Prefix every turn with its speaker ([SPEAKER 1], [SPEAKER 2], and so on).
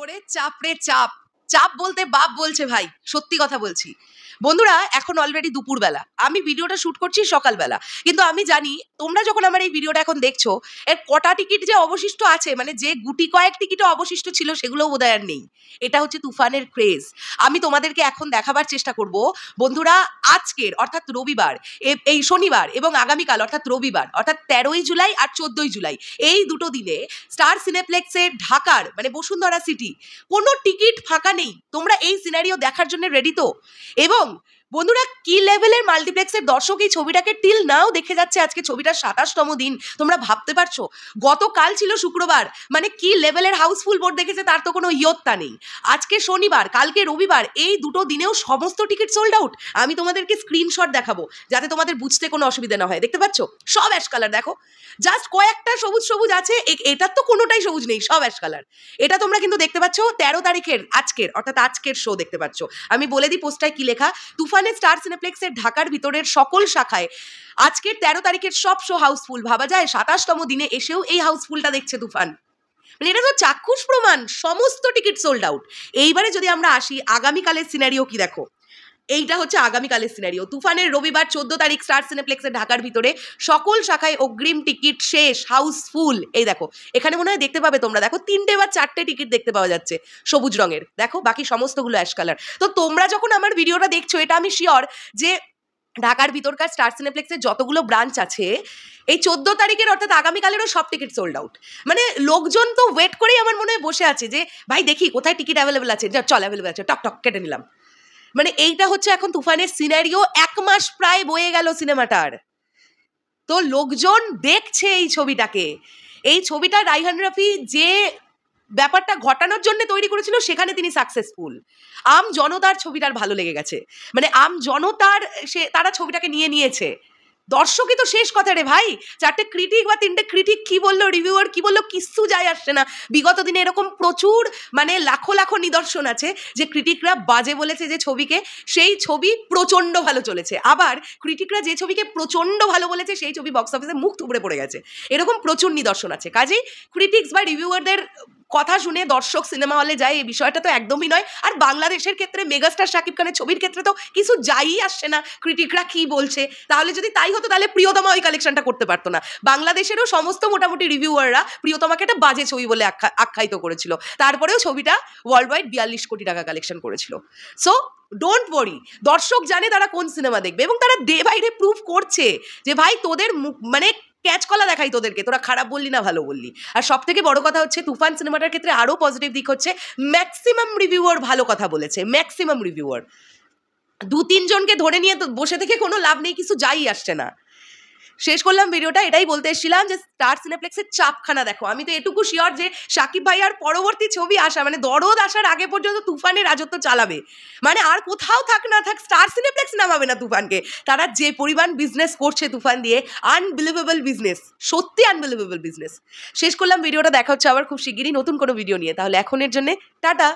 [SPEAKER 1] ওরে চাপ রে চাপ, চাপ বলতে বাপ বলছে ভাই, সত্যি কথা বলছি। বন্ধুরা এখন অলরেডি দুপুরবেলা, আমি ভিডিওটা শুট করছি সকালবেলা, কিন্তু আমি জানি তোমরা যখন আমার এই ভিডিওটা এখন দেখছো এর কটা টিকিট যে অবশিষ্ট আছে, মানে যে গুটি কয়েক টিকিটও অবশিষ্ট ছিল সেগুলোও বোধহয় আর নেই। এটা হচ্ছে তুফানের ক্রেজ। আমি তোমাদেরকে এখন দেখাবার চেষ্টা করব বন্ধুরা, আজকের অর্থাৎ রবিবার, এই শনিবার এবং আগামীকাল অর্থাৎ রবিবার অর্থাৎ 13ই জুলাই আর 14ই জুলাই এই দুটো দিনে স্টার সিনেপ্লেক্সের ঢাকার মানে বসুন্ধরা সিটি কোনো টিকিট ফাঁকা নেই। তোমরা এই সিনারিও দেখার জন্য রেডি তো? এবং বন্ধুরা কি লেভেলের মাল্টিপ্লেক্সের দর্শক এই ছবিটাকে টিল নাও দেখে যাচ্ছে। আজকে ছবিটার 27তম দিন, তোমরা ভাবতে পারছো গতকাল ছিল শুক্রবার, মানে কি লেভেলের হাউসফুল বোর্ড দেখেছে তার তো কোনো ইয়ত্তা নেই। আজকে শনিবার, কালকে রবিবার, এই দুটো দিনেও সমস্ত টিকিট সোল্ড আউট। আমি তোমাদেরকে স্ক্রিনশট দেখাবো যাতে তোমাদের বুঝতে কোনো অসুবিধা না হয়। দেখতে পাচ্ছ সব অ্যাশ কালার, দেখো জাস্ট কয়েকটা সবুজ সবুজ আছে, এটার তো কোনোটাই সবুজ নেই, সব অ্যাশ কালার। এটা তোমরা কিন্তু দেখতে পাচ্ছ 13 তারিখের আজকের অর্থাৎ আজকের শো দেখতে পাচ্ছ। আমি বলে দিই পোস্টায় কি লেখা। তুফানের স্টার সিনেপ্লেক্সের ঢাকার ভিতরের সকল শাখায় আজকের 13 তারিখের সব শো হাউসফুল। ভাবা যায় 27তম দিনে এসেও এই হাউসফুলটা দেখছে তুফান, মানে এটা তো চাক্ষুষ প্রমাণ সমস্ত টিকিট সোল্ড আউট। এইবারে যদি আমরা আসি আগামীকালের সিনারিও কি, দেখো এইটা হচ্ছে আগামীকালের সিনারিও। তুফানের রবিবার 14 তারিখ স্টার সিনেপ্লেক্সের ঢাকার ভিতরে সকল শাখায় অগ্রিম টিকিট শেষ, হাউসফুল। এই দেখো এখানে মনে হয় দেখতে পাবে তোমরা, দেখো 3টে বা 4টে টিকিট দেখতে পাওয়া যাচ্ছে সবুজ রঙের, দেখো বাকি সমস্তগুলো অ্যাশ কালার। তো তোমরা যখন আমার ভিডিওটা দেখছো এটা আমি শিওর যে ঢাকার ভিতরকার স্টার সিনেপ্লেক্সের যতগুলো ব্রাঞ্চ আছে এই 14 তারিখের অর্থাৎ আগামীকালেরও সব টিকিট সোল্ড আউট। মানে লোকজন তো ওয়েট করেই আমার মনে হয় বসে আছে যে ভাই দেখি কোথায় টিকিট অ্যাভেলেবেল আছে, চল অ্যাভেলেবেল আছে, টক টক কেটে নিলাম। মানে এইটা হচ্ছে এখন তুফানের সিনারিও। 1 মাস প্রায় বয়ে গেল সিনেমাটার, তো লোকজন দেখছে এই ছবিটাকে। এই ছবিটা রাইহান রাফি যে ব্যাপারটা ঘটানোর জন্য তৈরি করেছিল সেখানে তিনি সাকসেসফুল। আম জনতার ছবিটার ভালো লেগে গেছে, মানে আম জনতার তারা ছবিটাকে নিয়ে নিয়েছে। দর্শকই তো শেষ কথা রে ভাই। 4টে ক্রিটিক বা 3টে ক্রিটিক কি বললো, রিভিউয়ার কি বললো, কিচ্ছু যায় আসছে না। বিগত দিনে এরকম প্রচুর মানে লাখো লাখো নিদর্শন আছে যে ক্রিটিকরা বাজে বলেছে যে ছবিকে, সেই ছবি প্রচণ্ড ভালো চলেছে। আবার ক্রিটিকরা যে ছবিকে প্রচণ্ড ভালো বলেছে সেই ছবি বক্স অফিসে মুখ থুবড়ে পড়ে গেছে। এরকম প্রচুর নিদর্শন আছে। কাজেই ক্রিটিক্স বা রিভিউয়ারদের কথা শুনে দর্শক সিনেমা হলে যায় এই বিষয়টা তো একদমই নয়। আর বাংলাদেশের ক্ষেত্রে মেগাস্টার শাকিব খানের ছবির ক্ষেত্রে তো কিছু যাইই আসছে না ক্রিটিকরা কি বলছে। তাহলে যদি তাই হতো তাহলে প্রিয়তমা ওই কালেকশনটা করতে পারতো না। বাংলাদেশেরও সমস্ত মোটামুটি রিভিউয়াররা প্রিয়তমাকে একটা বাজে ছবি বলে আখ্যায়িত করেছিল, তারপরেও ছবিটা ওয়ার্ল্ড ওয়াইড 42 কোটি টাকা কালেকশন করেছিল। সো ডোন্ট ওয়ারি, দর্শক জানে তারা কোন সিনেমা দেখবে এবং তারা ডে বাই ডে প্রুভ করছে যে ভাই তোদের মানে ক্যাচ কলা দেখাই তোদেরকে, তোরা খারাপ বললি না ভালো বললি। আর সব থেকে বড় কথা হচ্ছে তুফান সিনেমাটার ক্ষেত্রে আরো পজিটিভ দিক হচ্ছে ম্যাক্সিমাম রিভিউয়ার ভালো কথা বলেছে। ম্যাক্সিমাম রিভিউয়ার, 2-3 জনকে ধরে নিয়ে তো বসে থেকে কোনো লাভ নেই, কিছু যাই আসছে না। শেষ করলাম ভিডিওটা, এটাই বলতে এসেছিলাম যে স্টার সিনেপ্লেক্সের চাপখানা দেখো। আমি তো এটুকু শিওর যে শাকিব ভাইয়ার পরবর্তী ছবি আসা মানে দরদ আসার আগে পর্যন্ত তুফানের রাজত্ব চালাবে। মানে আর কোথাও থাক না থাক স্টার সিনেপ্লেক্স নামাবে না তুফানকে। তারা যে পরিমাণ বিজনেস করছে তুফান দিয়ে, আনবিলিভেবল বিজনেস, সত্যি আনবিলিভেবল বিজনেস। শেষ করলাম ভিডিওটা, দেখা হচ্ছে আবার খুব শিগগিরই নতুন কোনো ভিডিও নিয়ে। তাহলে এখনের জন্য টাটা।